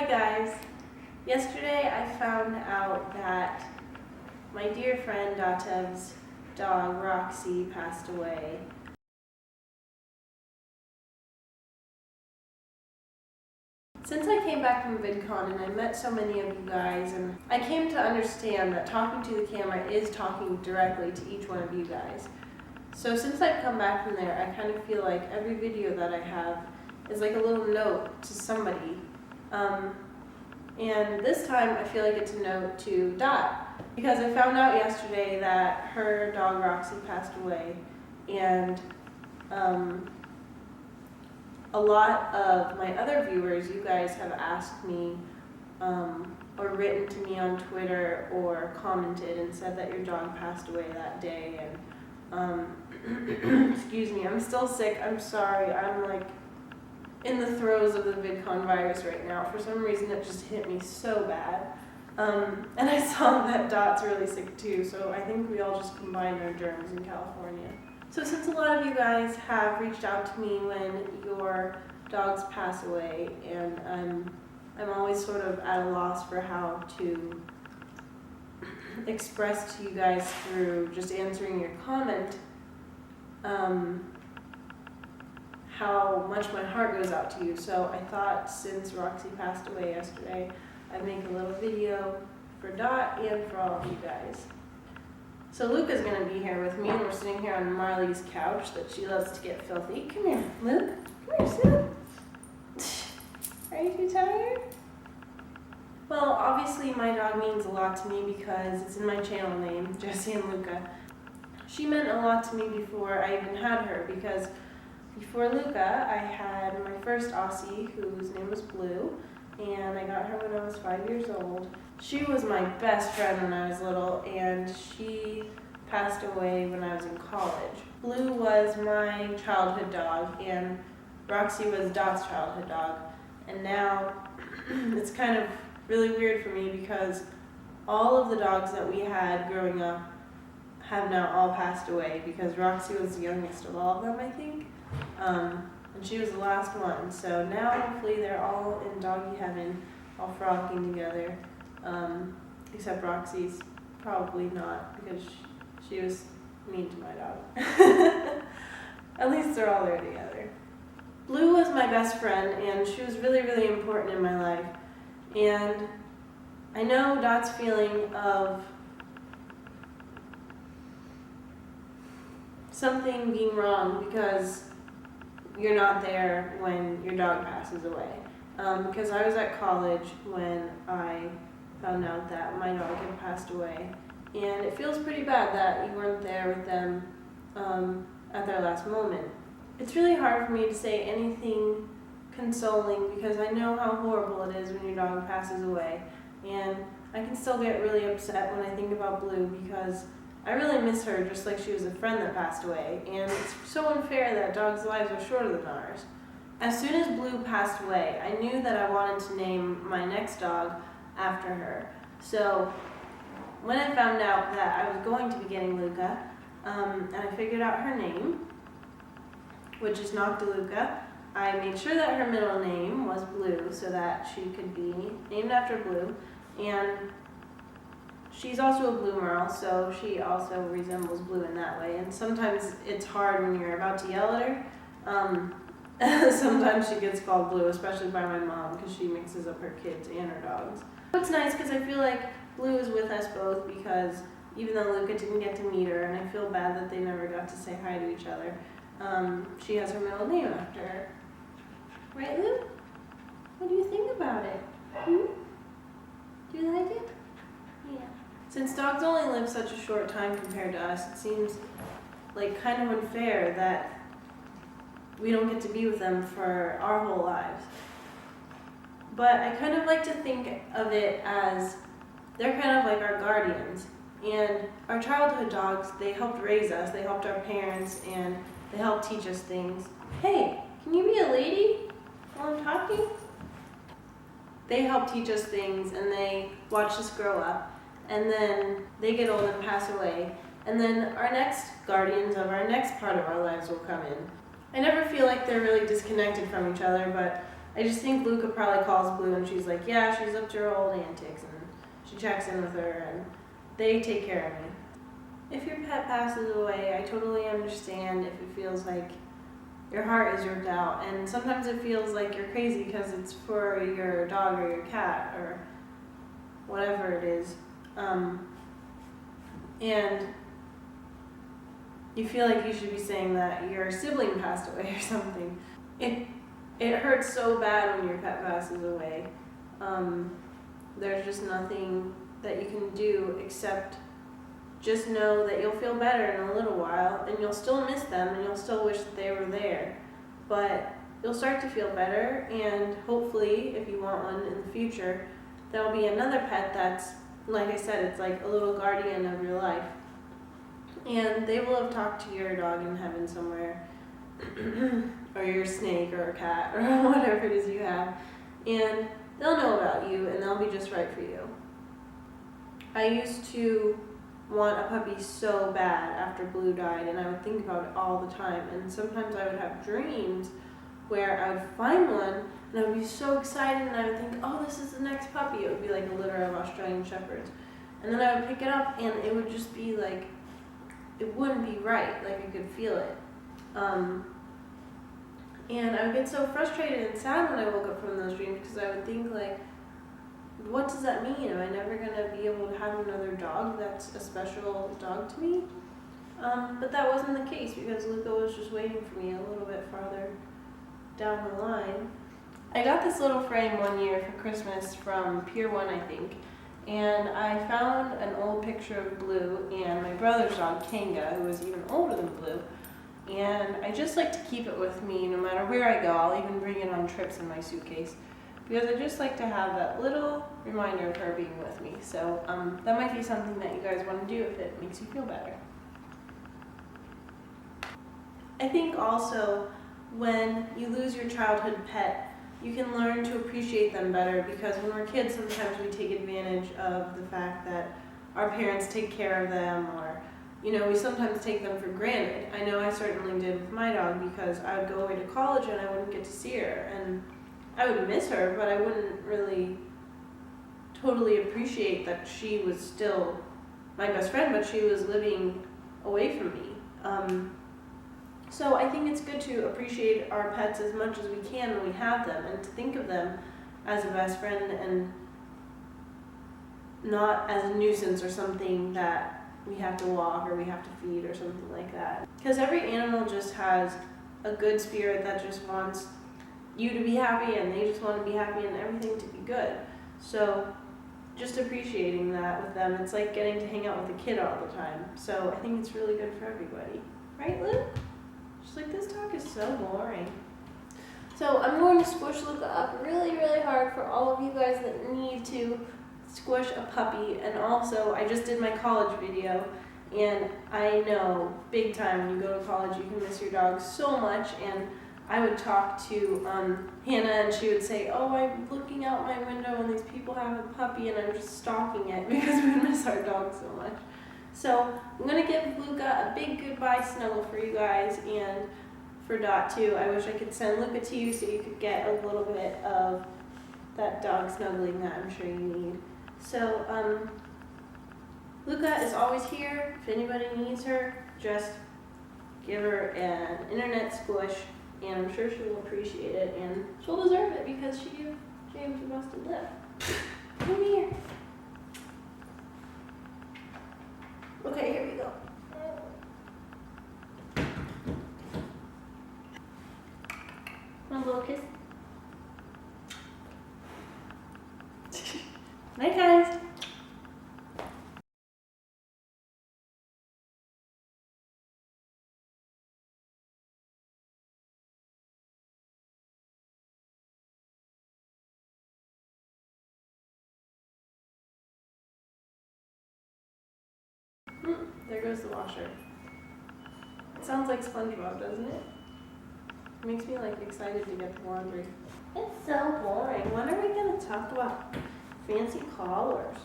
Hi guys! Yesterday I found out that my dear friend Datev's dog Roxy passed away. Since I came back from VidCon and I met so many of you guys, and I came to understand that talking to the camera is talking directly to each one of you guys. So since I've come back from there, I kind of feel like every video that I have is like a little note to somebody. And this time I feel like it's a note to Dot, because I found out yesterday that her dog Roxy passed away, and a lot of my other viewers, you guys have asked me or written to me on Twitter or commented and said that your dog passed away that day. And excuse me, I'm still sick, I'm sorry, I'm like in the throes of the VidCon virus right now. For some reason it just hit me so bad. And I saw that Dot's really sick too, so I think we all just combined our germs in California. So since a lot of you guys have reached out to me when your dogs pass away, and I'm always sort of at a loss for how to express to you guys through just answering your comment, how much my heart goes out to you. So I thought, since Roxy passed away yesterday, I'd make a little video for Dot and for all of you guys. So Luca's gonna be here with me, and we're sitting here on Marley's couch that she loves to get filthy. Come here, Luke. Come here, sit. Are you too tired? Well, obviously my dog means a lot to me because it's in my channel name, Jessie and Luca. She meant a lot to me before I even had her, because before Luca, I had my first Aussie, whose name was Blue, and I got her when I was 5 years old. She was my best friend when I was little, and she passed away when I was in college. Blue was my childhood dog, and Roxy was Dot's childhood dog. And now it's kind of really weird for me because all of the dogs that we had growing up have now all passed away, because Roxy was the youngest of all of them, I think. And she was the last one. So now hopefully they're all in doggy heaven, all frolicking together. Except Roxy's probably not, because she was mean to my dog. At least they're all there together. Blue was my best friend, and she was really, really important in my life. And I know Dot's feeling of something being wrong because you're not there when your dog passes away. Because I was at college when I found out that my dog had passed away, and it feels pretty bad that you weren't there with them at their last moment. It's really hard for me to say anything consoling because I know how horrible it is when your dog passes away, and I can still get really upset when I think about Blue because I really miss her, just like she was a friend that passed away, and it's so unfair that dogs' lives are shorter than ours. As soon as Blue passed away, I knew that I wanted to name my next dog after her. So when I found out that I was going to be getting Luca, and I figured out her name, which is Noctiluca, I made sure that her middle name was Blue so that she could be named after Blue. And she's also a blue merle, so she also resembles Blue in that way. And sometimes it's hard when you're about to yell at her. Sometimes she gets called Blue, especially by my mom, because she mixes up her kids and her dogs. It's nice because I feel like Blue is with us both, because even though Luca didn't get to meet her, and I feel bad that they never got to say hi to each other, she has her middle name after her. Right, Lou? What do you think about it? Do you like it? Yeah. Since dogs only live such a short time compared to us, it seems like kind of unfair that we don't get to be with them for our whole lives. But I kind of like to think of it as they're kind of like our guardians. And our childhood dogs, they helped raise us, they helped our parents, and they helped teach us things. Hey, can you be a lady while I'm talking? They helped teach us things, and they watched us grow up. And then they get old and pass away. And then our next guardians of our next part of our lives will come in. I never feel like they're really disconnected from each other, but I just think Luca probably calls Blue and she's like, yeah, she's up to her old antics, and she checks in with her and they take care of me. If your pet passes away, I totally understand if it feels like your heart is ripped out, and sometimes it feels like you're crazy because it's for your dog or your cat or whatever it is. And you feel like you should be saying that your sibling passed away or something. It hurts so bad when your pet passes away. There's just nothing that you can do except just know that you'll feel better in a little while, and you'll still miss them and you'll still wish that they were there. But you'll start to feel better, and hopefully, if you want one in the future, there'll be another pet that's, like I said, it's like a little guardian of your life. And they will have talked to your dog in heaven somewhere, or your snake or a cat or whatever it is you have, and they'll know about you and they'll be just right for you. I used to want a puppy so bad after Blue died, and I would think about it all the time, and sometimes I would have dreams where I would find one and I would be so excited, and I would think, oh, this is the next puppy. It would be like a litter of Australian Shepherds, and then I would pick it up and it would just be like, it wouldn't be right, like I could feel it. And I would get so frustrated and sad when I woke up from those dreams, because I would think like, what does that mean? Am I never going to be able to have another dog that's a special dog to me? But that wasn't the case, because Luca was just waiting for me a little bit farther down the line. I got this little frame one year for Christmas from Pier 1, I think, and I found an old picture of Blue and my brother's dog, Kanga, who was even older than Blue. And I just like to keep it with me no matter where I go. I'll even bring it on trips in my suitcase, because I just like to have that little reminder of her being with me. So that might be something that you guys want to do if it makes you feel better. I think also when you lose your childhood pet, you can learn to appreciate them better, because when we're kids, sometimes we take advantage of the fact that our parents take care of them, or we sometimes take them for granted. I know I certainly did with my dog, because I would go away to college and I wouldn't get to see her, and I would miss her, but I wouldn't really totally appreciate that she was still my best friend, but she was living away from me. So I think it's good to appreciate our pets as much as we can when we have them, and to think of them as a best friend and not as a nuisance or something that we have to walk or we have to feed or something like that. Because every animal just has a good spirit that just wants you to be happy, and they just want to be happy and everything to be good. So just appreciating that with them, it's like getting to hang out with a kid all the time. So I think it's really good for everybody. Right, Luke? Just like, this talk is so boring. So I'm going to squish Luca up really, really hard for all of you guys that need to squish a puppy. And also, I just did my college video, and I know big time when you go to college you can miss your dog so much. And I would talk to Hannah, and she would say, oh, I'm looking out my window and these people have a puppy and I'm just stalking it, because we miss our dog so much. So I'm going to give Luca a big goodbye snuggle for you guys, and for Dot too. I wish I could send Luca to you so you could get a little bit of that dog snuggling that I'm sure you need. So Luca is always here. If anybody needs her, just give her an internet squish, and I'm sure she will appreciate it, and she'll deserve it because she gave James a busted lip. Come here. Okay, here we go. Want a little kiss? Night, guys. There goes the washer. It sounds like SpongeBob, doesn't it? It makes me like excited to get the laundry. It's so boring. When are we gonna talk about fancy collars?